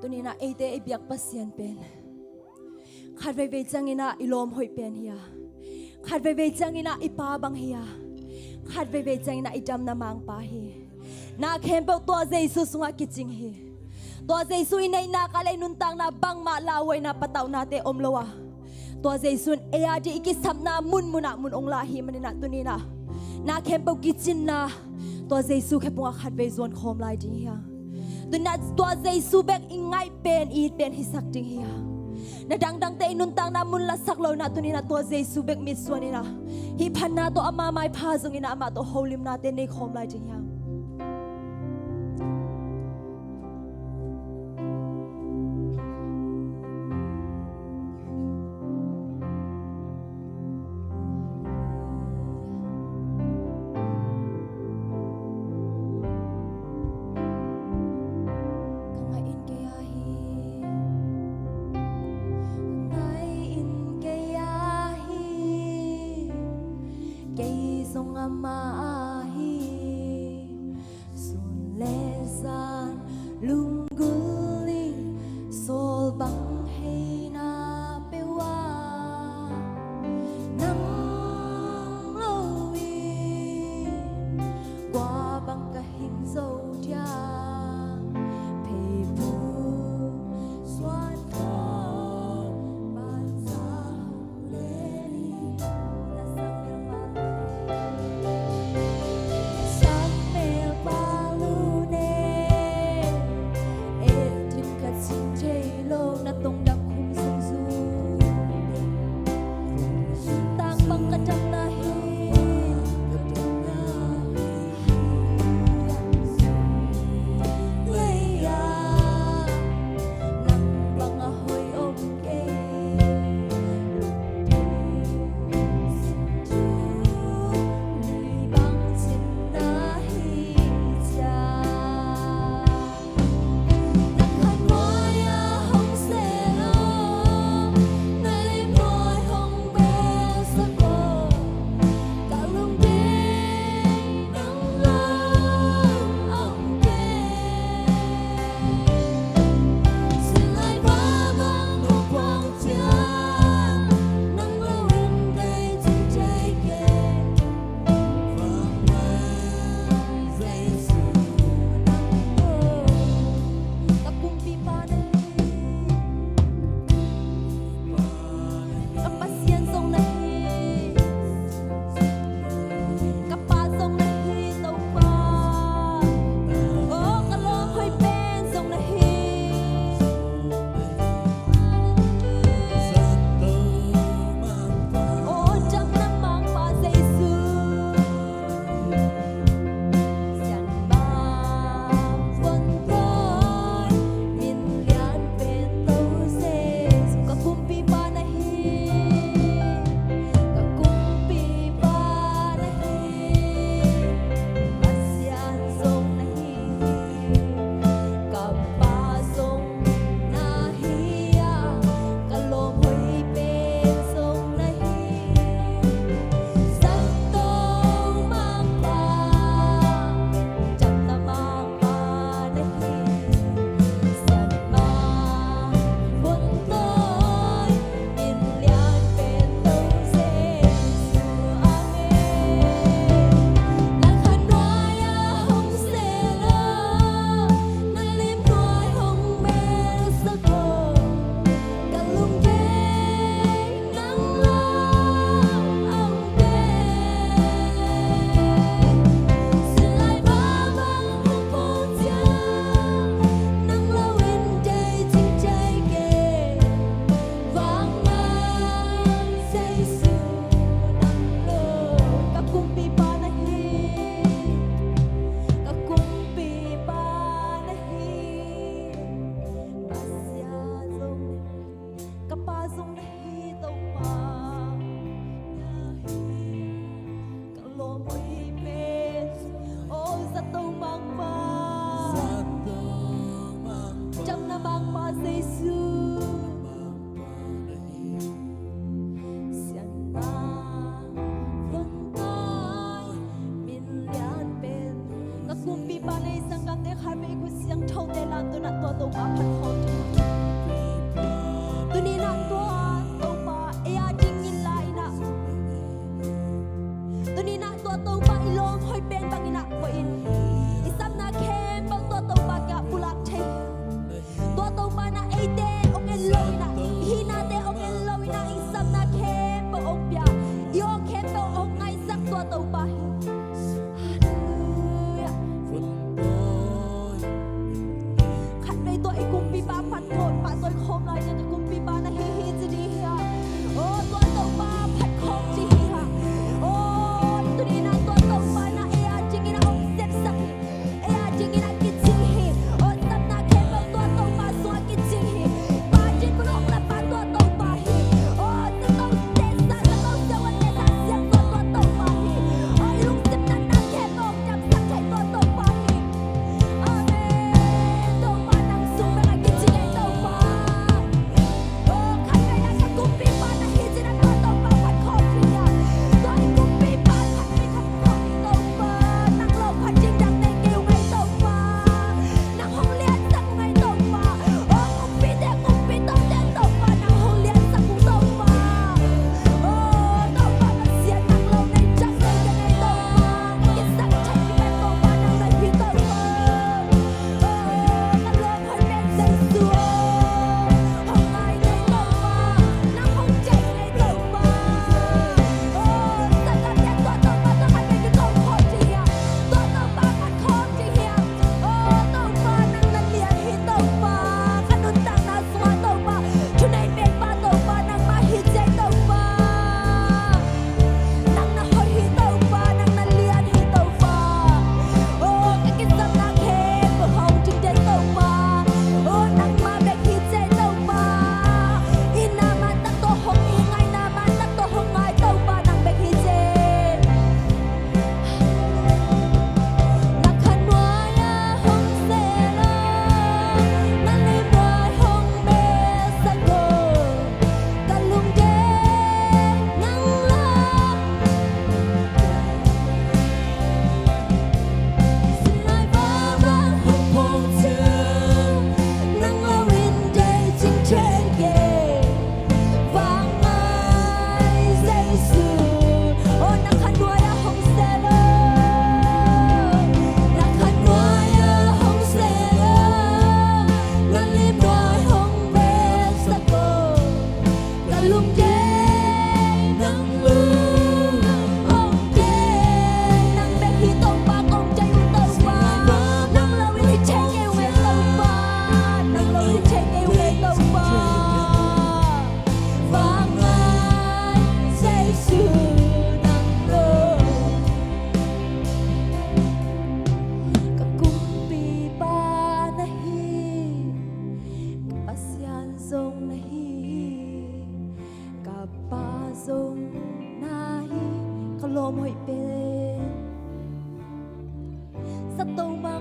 ตัวนี้นะเอเตอเบียกปัสยันเป็นขัดไปเวจังอินะอิลมหอยเป็นเฮียขัดไปเวจังอินะอิปาบังเฮียขัดไปเวจังอินะอิจำนามังปาเฮนาเข้มเปตัวเจสุสงะกิจิงเฮตัวเจสุอินในนาคาเลนุนตังนาบังมาลาวยนาปะตาวนาเตอมลวะตัวเจสุนเอียดีอิกิสัมนามุนมุนะมุนองลาฮีมันนะตัวนี้นะนาเข้มเปกิจินนาตัวเจสุแค่ปงขัดไปจวนคอมไลดิงเฮียตัวนั้นตัวเจสุเบกอิงไงเป็นอีเป็นฮิสักดิงเฮียนาดังเตนุนตังนามุนละสักเลวนาตัวนี้นะตัวเจสุเบกมิดส่วนนี้นะฮิพันนาตัวอามาไม่พาจงอินะอามาตัวโฮลิมนาเตในคอมไลดิงเฮียAmahi trên yêu về tông ba vang mai say sưa nắng lơ các cung pi ba nahi kapasyan zong nahi kapa zong nahi kalom hoi pe sa tông ba